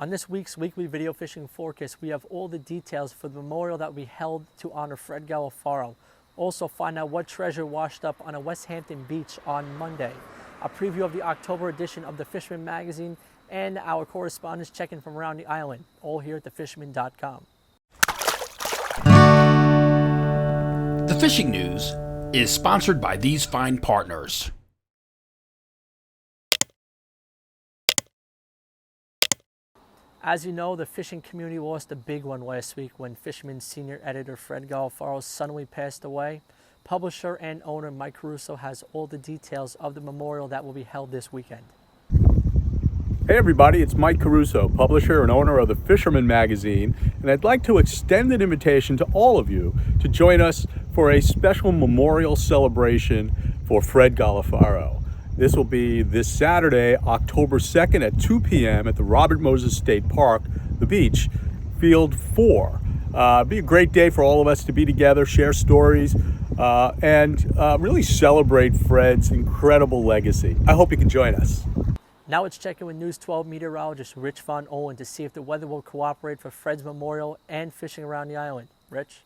On this week's weekly video fishing forecast, we have all the details for the memorial that we held to honor Fred Golofaro. Also find out what treasure washed up on a West Hampton beach on Monday. A preview of the October edition of the Fisherman magazine and our correspondents checking from around the island, all here at thefisherman.com. The Fishing News is sponsored by these fine partners. As you know, the fishing community lost a big one last week when Fisherman senior editor Fred Golofaro suddenly passed away. Publisher and owner Mike Caruso has all the details of the memorial that will be held this weekend. Hey everybody, it's Mike Caruso, publisher and owner of the Fisherman magazine, and I'd like to extend an invitation to all of you to join us for a special memorial celebration for Fred Golofaro. This will be this Saturday, October 2nd at 2 p.m. at the Robert Moses State Park, the beach, Field 4. It'll be a great day for all of us to be together, share stories, and really celebrate Fred's incredible legacy. I hope you can join us. Now let's check in with News 12 meteorologist Rich von Ohlen to see if the weather will cooperate for Fred's memorial and fishing around the island. Rich?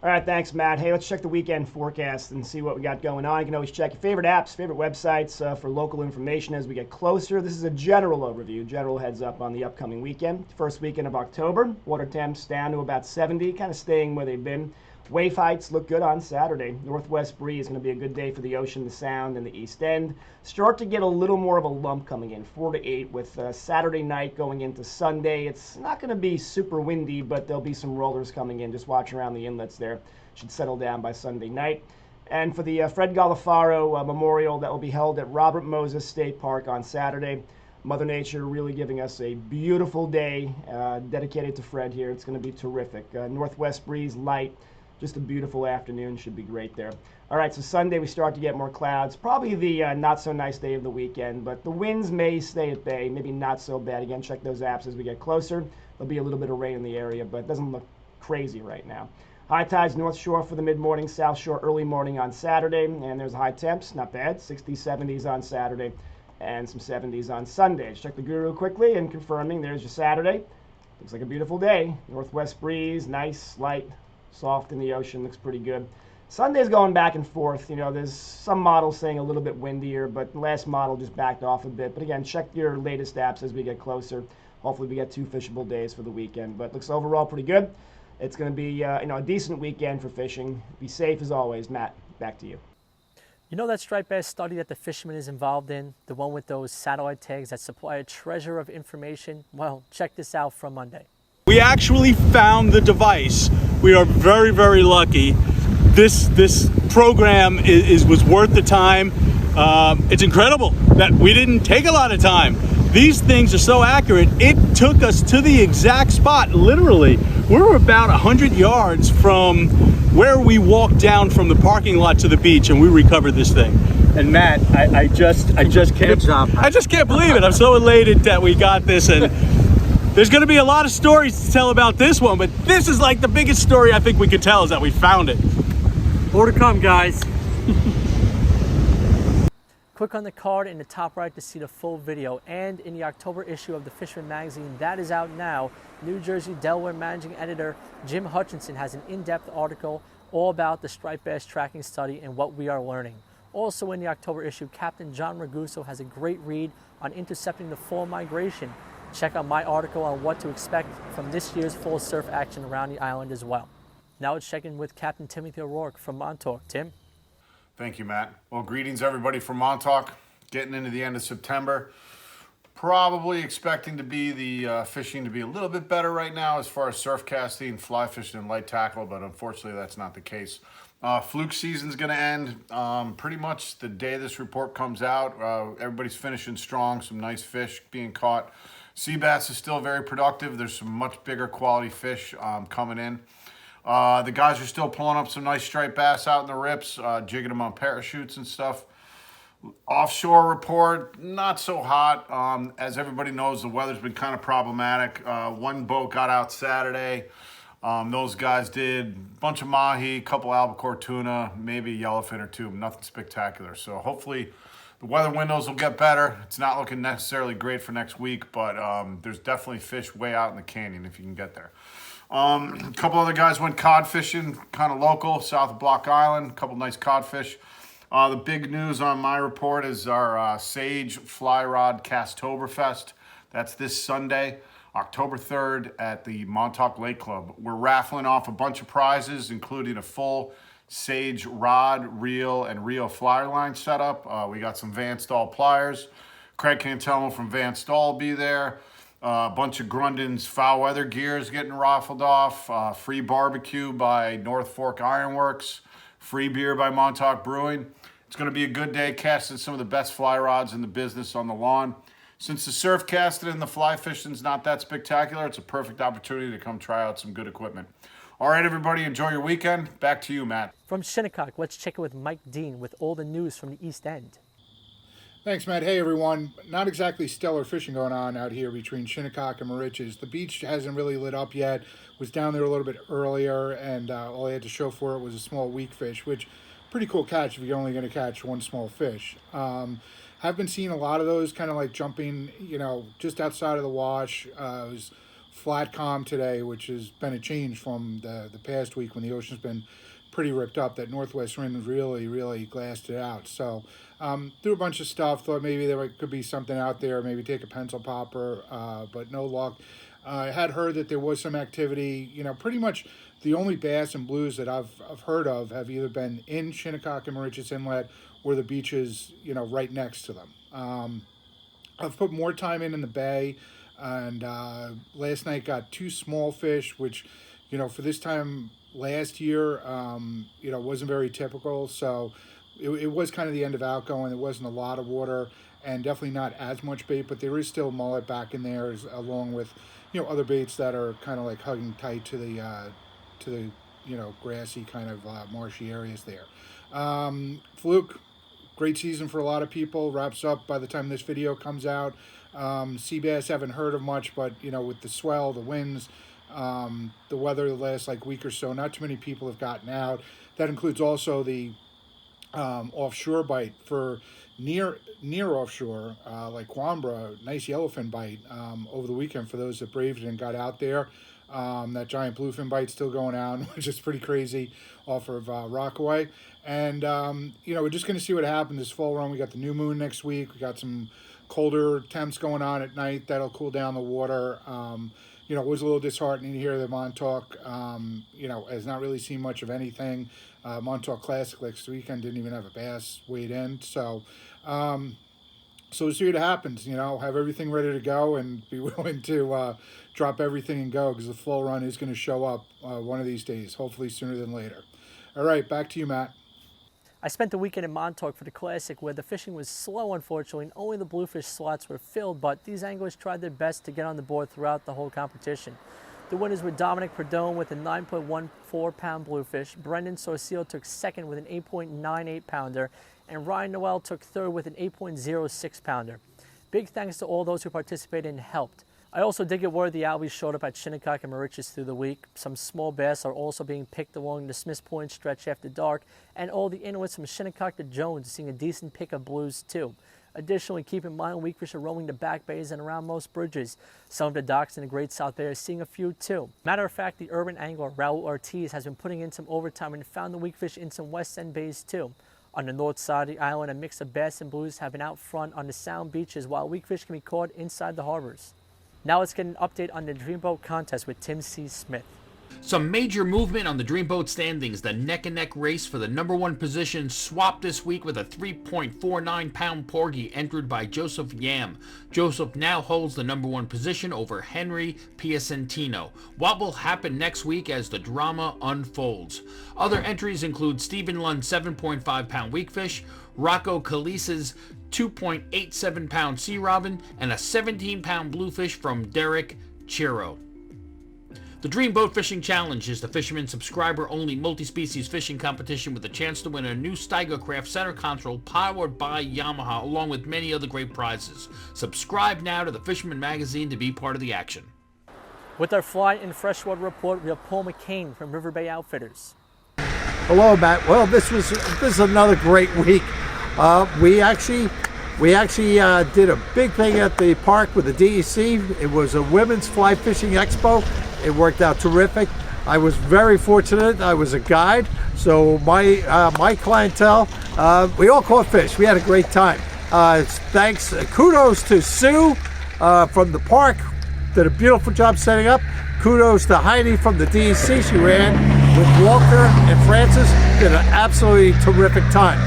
All right, thanks, Matt. Hey, let's check the weekend forecast and see what we got going on. You can always check your favorite apps, favorite websites for local information as we get closer. This is a general overview, general heads up on the upcoming weekend. First weekend of October, water temps down to about 70, kind of staying where they've been. Wave heights look good on Saturday. Northwest breeze is going to be a good day for the ocean, the sound, and the east end. Start to get a little more of a lump coming in, 4 to 8, with Saturday night going into Sunday. It's not going to be super windy, but there'll be some rollers coming in. Just watch around the inlets there. Should settle down by Sunday night. And for the Fred Golofaro memorial that will be held at Robert Moses State Park on Saturday, Mother Nature really giving us a beautiful day dedicated to Fred here. It's going to be terrific. Northwest breeze, light. Just a beautiful afternoon, should be great there. All right, so Sunday we start to get more clouds. Probably the not so nice day of the weekend, but the winds may stay at bay, maybe not so bad. Again, check those apps as we get closer. There'll be a little bit of rain in the area, but it doesn't look crazy right now. High tides North Shore for the mid-morning, South Shore early morning on Saturday, and there's high temps, not bad, 60s, 70s on Saturday, and some 70s on Sunday. Check the Guru quickly and confirming there's your Saturday. Looks like a beautiful day. Northwest breeze, nice, light, soft in the ocean, looks pretty good. Sunday's going back and forth. You know, there's some models saying a little bit windier, but the last model just backed off a bit. But again, check your latest apps as we get closer. Hopefully we get 2 fishable days for the weekend, but looks overall pretty good. It's going to be a decent weekend for fishing. Be safe as always. Matt, back to you. You know that striped bass study that the Fisherman is involved in? The one with those satellite tags that supply a treasure of information? Well, check this out from Monday. We actually found the device. We are very, very lucky. This program was worth the time. It's incredible that we didn't take a lot of time. These things are so accurate. It took us to the exact spot, literally. We were about 100 yards from where we walked down from the parking lot to the beach, and we recovered this thing. And Matt, I just can't believe it. I'm so elated that we got this, and there's going to be a lot of stories to tell about this one, but this is like the biggest story I think we could tell is that we found it. More to come, guys. Click on the card in the top right to see the full video. And in the October issue of the Fisherman magazine that is out now, New Jersey, Delaware managing editor Jim Hutchinson has an in-depth article all about the striped bass tracking study and what we are learning. Also in the October issue, Captain John Raguso has a great read on intercepting the fall migration. Check out my article on what to expect from this year's fall surf action around the island as well. Now let's check in with Captain Timothy O'Rourke from Montauk. Tim? Thank you, Matt. Well, greetings everybody from Montauk. Getting into the end of September. Probably expecting to be the fishing to be a little bit better right now as far as surf casting, fly fishing, and light tackle, but unfortunately that's not the case. Fluke season's going to end pretty much the day this report comes out. Everybody's finishing strong, some nice fish being caught. Sea bass is still very productive. There's some much bigger quality fish coming in. The guys are still pulling up some nice striped bass out in the rips, jigging them on parachutes and stuff. Offshore report, not so hot. As everybody knows, the weather's been kind of problematic. One boat got out Saturday. Those guys did a bunch of mahi, a couple albacore tuna, maybe a yellowfin or two, nothing spectacular. So hopefully The weather windows will get better. It's not looking necessarily great for next week, but there's definitely fish way out in the canyon if you can get there. A couple other guys went cod fishing, kind of local, south of Block Island. A couple nice codfish. The big news on my report is our Sage Fly Rod Castoberfest. That's this Sunday, October 3rd at the Montauk Lake Club. We're raffling off a bunch of prizes, including a full Sage rod, reel, and reel flyer line setup. We got some Van Stahl pliers. Craig Cantelmo from Van Stahl will be there. A bunch of Grundon's foul weather gears getting raffled off. Free barbecue by North Fork Ironworks. Free beer by Montauk Brewing. It's going to be a good day casting some of the best fly rods in the business on the lawn. Since the surf casting and the fly fishing's not that spectacular, it's a perfect opportunity to come try out some good equipment. All right, everybody, enjoy your weekend. Back to you, Matt. From Shinnecock, let's check in with Mike Dean with all the news from the East End. Thanks, Matt. Hey, everyone. Not exactly stellar fishing going on out here between Shinnecock and Moriches. The beach hasn't really lit up yet. Was down there a little bit earlier, and all I had to show for it was a small weak fish, which pretty cool catch if you're only going to catch one small fish. Have been seeing a lot of those kind of like jumping, just outside of the wash. It was flat calm today, which has been a change from the past week when the ocean's been pretty ripped up. That northwest wind really glassed it out. So threw a bunch of stuff, thought maybe there could be something out there, maybe take a pencil popper, but no luck. I had heard that there was some activity. Pretty much the only bass and blues that I've heard of have either been in Shinnecock and Moriches Inlet or the beaches, right next to them. I've put more time in the bay. And last night got 2 small fish, which, for this time last year, wasn't very typical. So it was kind of the end of outgoing. There wasn't a lot of water and definitely not as much bait, but there is still mullet back in there along with, other baits that are kind of like hugging tight to the grassy kind of marshy areas there. Fluke, great season for a lot of people. Wraps up by the time this video comes out. Sea bass haven't heard of much, but with the swell, the winds, the weather the last week or so, not too many people have gotten out. That includes also the offshore bite for near offshore, like Quambra, nice yellowfin bite over the weekend for those that braved it and got out there. That giant bluefin bite still going on, which is pretty crazy off of Rockaway. And, we're just going to see what happens this fall run. We got the new moon next week. We got some colder temps going on at night. That'll cool down the water. It was a little disheartening to hear that Montauk, has not really seen much of anything. Montauk Classic next weekend didn't even have a bass weighed in. So we'll see what happens, have everything ready to go and be willing to drop everything and go because the fall run is going to show up one of these days, hopefully sooner than later. All right, back to you, Matt. I spent the weekend in Montauk for the Classic where the fishing was slow, unfortunately, and only the bluefish slots were filled, but these anglers tried their best to get on the board throughout the whole competition. The winners were Dominic Perdone with a 9.14-pound bluefish, Brendan Sorcillo took second with an 8.98-pounder, and Ryan Noel took third with an 8.06-pounder. Big thanks to all those who participated and helped. I also did get word the Albies showed up at Shinnecock and Moriches through the week. Some small bass are also being picked along the Smiths Point stretch after dark, and all the inlets from Shinnecock to Jones are seeing a decent pick of blues too. Additionally, keep in mind weakfish are roaming the back bays and around most bridges. Some of the docks in the Great South Bay are seeing a few too. Matter of fact, the urban angler Raul Ortiz has been putting in some overtime and found the weakfish in some West End bays too. On the north side of the island, a mix of bass and blues have been out front on the sound beaches, while weakfish can be caught inside the harbors. Now let's get an update on the Dreamboat contest with Tim C. Smith. Some major movement on the Dreamboat standings. The neck-and-neck race for the number 1 position swapped this week with a 3.49-pound porgy entered by Joseph Yam. Joseph now holds the number 1 position over Henry Piacentino. What will happen next week as the drama unfolds? Other entries include Stephen Lund's 7.5-pound weakfish, Rocco Calisa's 2.87-pound sea robin, and a 17-pound bluefish from Derek Chiro. The Dream Boat Fishing Challenge is the Fisherman subscriber-only multi-species fishing competition with a chance to win a new Steigercraft center console powered by Yamaha, along with many other great prizes. Subscribe now to the Fisherman magazine to be part of the action. With our fly and freshwater report, we have Paul McCain from River Bay Outfitters. Hello, Matt. Well, this is another great week. We actually We actually did a big thing at the park with the DEC. It was a women's fly fishing expo. It worked out terrific. I was very fortunate. I was a guide, so my clientele, we all caught fish. We had a great time. Thanks, kudos to Sue from the park, did a beautiful job setting up. Kudos to Heidi from the DEC. She ran with Walter and Francis, did an absolutely terrific time.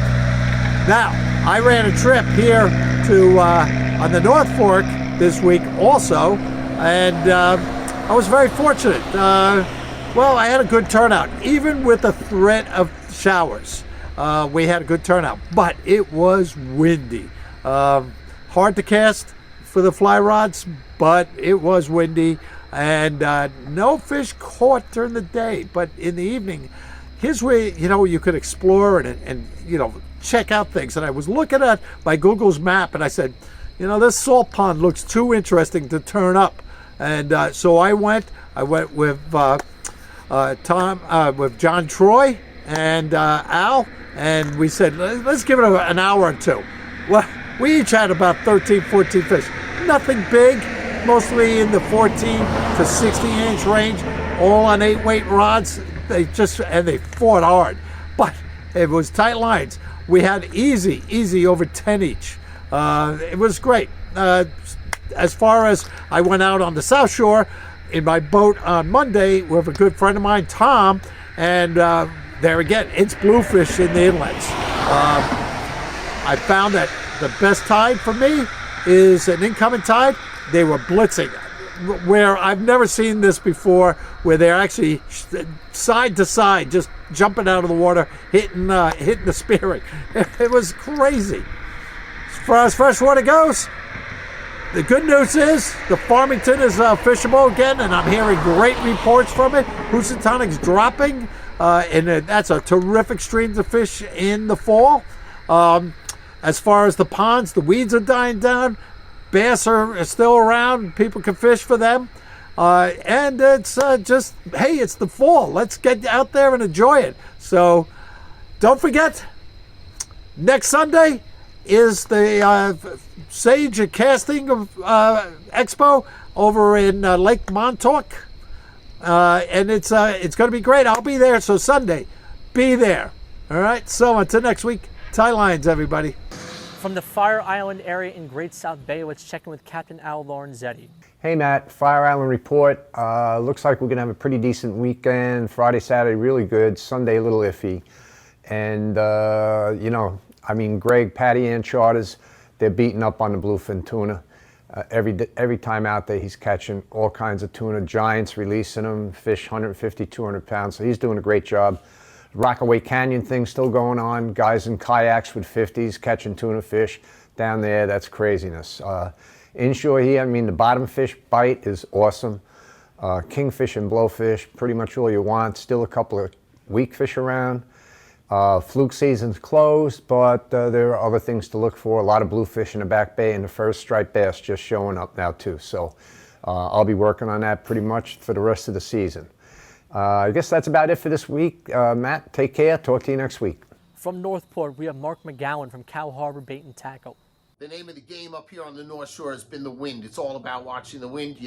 Now, I ran a trip here to on the North Fork this week also, and I was very fortunate. Well, I had a good turnout, even with the threat of showers. We had a good turnout, but it was windy. Hard to cast for the fly rods, but it was windy, and no fish caught during the day. But in the evening, here's where you could explore and check out things. And I was looking at my Google's map, and I said, this salt pond looks too interesting to turn up. And so I went with with John Troy and Al, and we said, let's give it an hour or two. Well, we each had about 13, 14 fish. Nothing big, mostly in the 14 to 16 inch range, all on 8-weight rods. They fought hard, but it was tight lines. We had easy over 10 each. It was great. As far as I went out on the South Shore in my boat on Monday with a good friend of mine, Tom, and there again, it's bluefish in the inlets. I found that the best tide for me is an incoming tide. They were blitzing, where I've never seen this before, where they're actually side to side, just jumping out of the water, hitting the spearing. It was crazy. As far as freshwater goes, the good news is the Farmington is fishable again, and I'm hearing great reports from it. Housatonic's dropping, and that's a terrific stream to fish in the fall. As far as the ponds, the weeds are dying down. Bass are still around. People can fish for them. And it's it's the fall. Let's get out there and enjoy it. So don't forget, next Sunday is the Sage Casting Expo over in Lake Montauk. And it's going to be great. I'll be there. So Sunday, be there. All right. So until next week, tie lines, everybody. From the Fire Island area in Great South Bay, let's check in with Captain Al Lorenzetti. Hey Matt, Fire Island report. Looks like we're going to have a pretty decent weekend. Friday, Saturday, really good. Sunday, a little iffy. And, Greg, Patty Ann charters, they're beating up on the bluefin tuna. Every time out there, he's catching all kinds of tuna, giants, releasing them, fish 150, 200 pounds. So he's doing a great job. Rockaway Canyon thing still going on. Guys in kayaks with 50s catching tuna fish down there. That's craziness. Inshore here, the bottom fish bite is awesome. Kingfish and blowfish, pretty much all you want. Still a couple of weak fish around. Fluke season's closed, but there are other things to look for. A lot of bluefish in the back bay, and the first striped bass just showing up now too. So I'll be working on that pretty much for the rest of the season. I guess that's about it for this week. Matt, take care. Talk to you next week. From Northport, we have Mark McGowan from Cow Harbor Bait and Tackle. The name of the game up here on the North Shore has been the wind. It's all about watching the wind.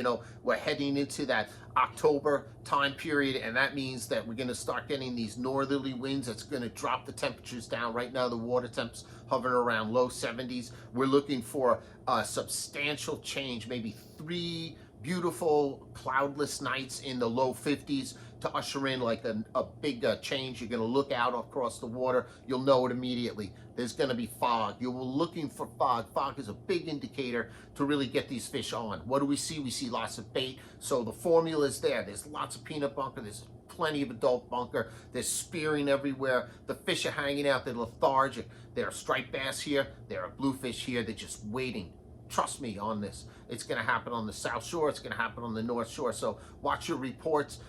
We're heading into that October time period, and that means that we're going to start getting these northerly winds that's going to drop the temperatures down. Right now, the water temps hovering around low 70s. We're looking for a substantial change, maybe 3 beautiful cloudless nights in the low 50s to usher in like a big change. You're going to look out across the water. You'll know it immediately. There's going to be fog. You're looking for fog. Fog is a big indicator to really get these fish on. What do we see? We see lots of bait. So the formula is there. There's lots of peanut bunker. There's plenty of adult bunker. There's spearing everywhere. The fish are hanging out. They're lethargic. There are striped bass here. There are bluefish here. They're just waiting. Trust me on this. It's going to happen on the South Shore. It's going to happen on the North Shore. So watch your reports.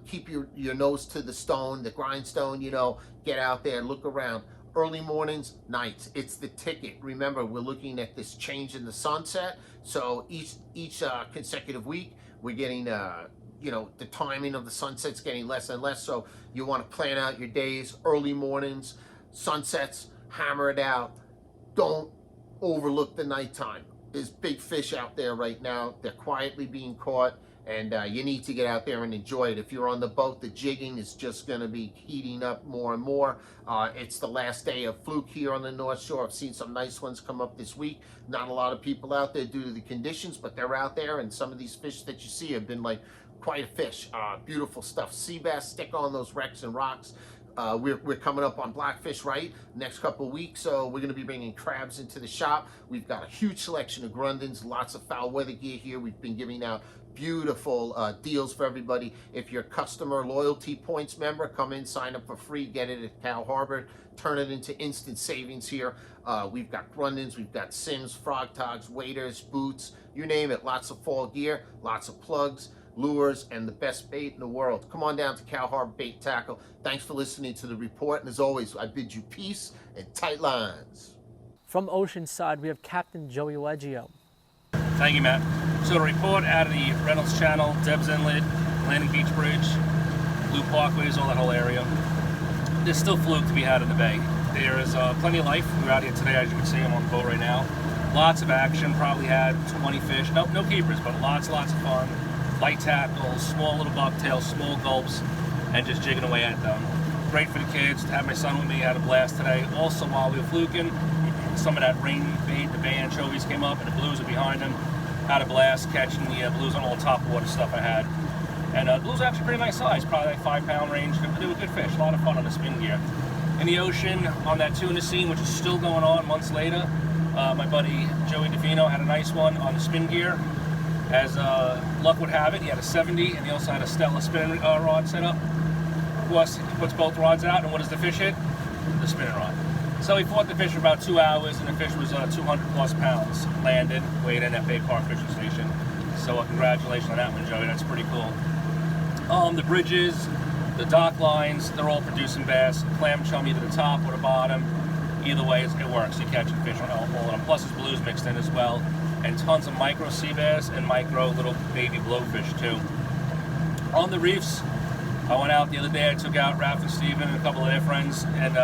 Keep your nose to the stone, the grindstone, get out there, look around. Early mornings, nights, it's the ticket. Remember, we're looking at this change in the sunset. So each consecutive week, we're getting, the timing of the sunset's getting less and less. So you want to plan out your days, early mornings, sunsets, hammer it out. Don't overlook the nighttime. There's big fish out there right now. They're quietly being caught, and you need to get out there and enjoy it. If you're on the boat, the jigging is just going to be heating up more and more. It's the last day of fluke here on the North Shore. I've seen some nice ones come up this week. Not a lot of people out there due to the conditions, but they're out there, and some of these fish that you see have been like quite a fish. Beautiful stuff. Sea bass stick on those wrecks and rocks. We're coming up on Blackfish Right next couple of weeks, so we're going to be bringing crabs into the shop. We've got a huge selection of grundins, lots of foul weather gear here. We've been giving out beautiful deals for everybody. If you're a customer loyalty points member, come in, sign up for free, get it at Cal Harbor, turn it into instant savings here. We've got grundins, we've got sims, frog togs, waders, boots, you name it. Lots of fall gear, lots of plugs, lures, and the best bait in the world. Come on down to Cal Harbor Bait Tackle. Thanks for listening to the report, and as always, I bid you peace and tight lines. From Oceanside, we have Captain Joey Leggio. Thank you, Matt. So, a report out of the Reynolds Channel, Debs Inlet, Landing Beach Bridge, Blue Parkways, all that whole area. There's still fluke to be had in the bay. There is plenty of life. We're out here today, as you can see. I'm on the boat right now. Lots of action. Probably had 20 fish. No keepers, but lots of fun. Light tackles, small little bucktails, small gulps, and just jigging away at them. Great for the kids. To have my son with me, had a blast today. Also, while we were fluking, some of that rain bait, the bay anchovies came up, and the blues are behind them. Had a blast catching the blues on all the top water stuff I had. And the blues are actually pretty nice size, probably like 5-pound range. They were good fish, a lot of fun on the spin gear. In the ocean, on that tuna scene, which is still going on months later, my buddy Joey DeVino had a nice one on the spin gear. As luck would have it, he had a 70, and he also had a Stella spinning rod set up. Of course, he puts both rods out, and what does the fish hit? The spinning rod. So he fought the fish for about 2 hours, and the fish was 200+ pounds. Landed, weighed in at Bay Park Fishing Station. So congratulations on that one, Joey. That's pretty cool. The bridges, the dock lines, they're all producing bass. Clam chum either the top or the bottom. Either way, it works. You're catching fish on all of them. Plus, there's blues mixed in as well. And tons of micro sea bass and micro little baby blowfish too. On the reefs, I went out the other day. I took out Ralph and Steven and a couple of their friends, and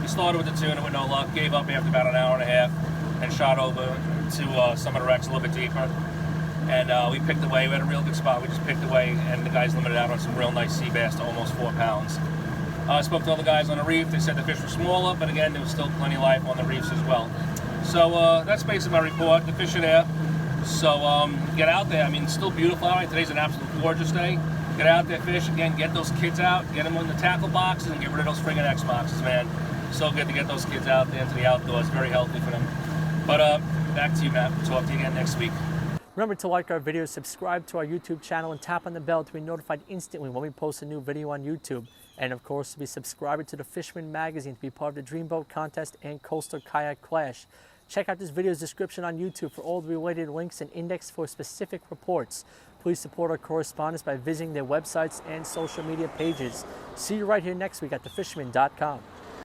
we started with the tuna with no luck. Gave up after about an hour and a half, and shot over to some of the wrecks a little bit deeper. And we picked away. We had a real good spot. We just picked away, and the guys limited out on some real nice sea bass to almost 4 pounds. I spoke to all the guys on the reef. They said the fish were smaller, but again, there was still plenty of life on the reefs as well. So that's basically my report. The fish are there. So get out there. I mean, it's still beautiful out. Today's an absolute gorgeous day. Get out there, fish. Again, get those kids out. Get them in the tackle boxes and get rid of those friggin' X boxes, man. So good to get those kids out there into the outdoors. Very healthy for them. But back to you, Matt. We'll talk to you again next week. Remember to like our videos, subscribe to our YouTube channel, and tap on the bell to be notified instantly when we post a new video on YouTube. And of course, to be subscribed to the Fisherman magazine to be part of the Dreamboat Contest and Coastal Kayak Clash. Check out this video's description on YouTube for all the related links and index for specific reports. Please support our correspondents by visiting their websites and social media pages. See you right here next week at thefisherman.com.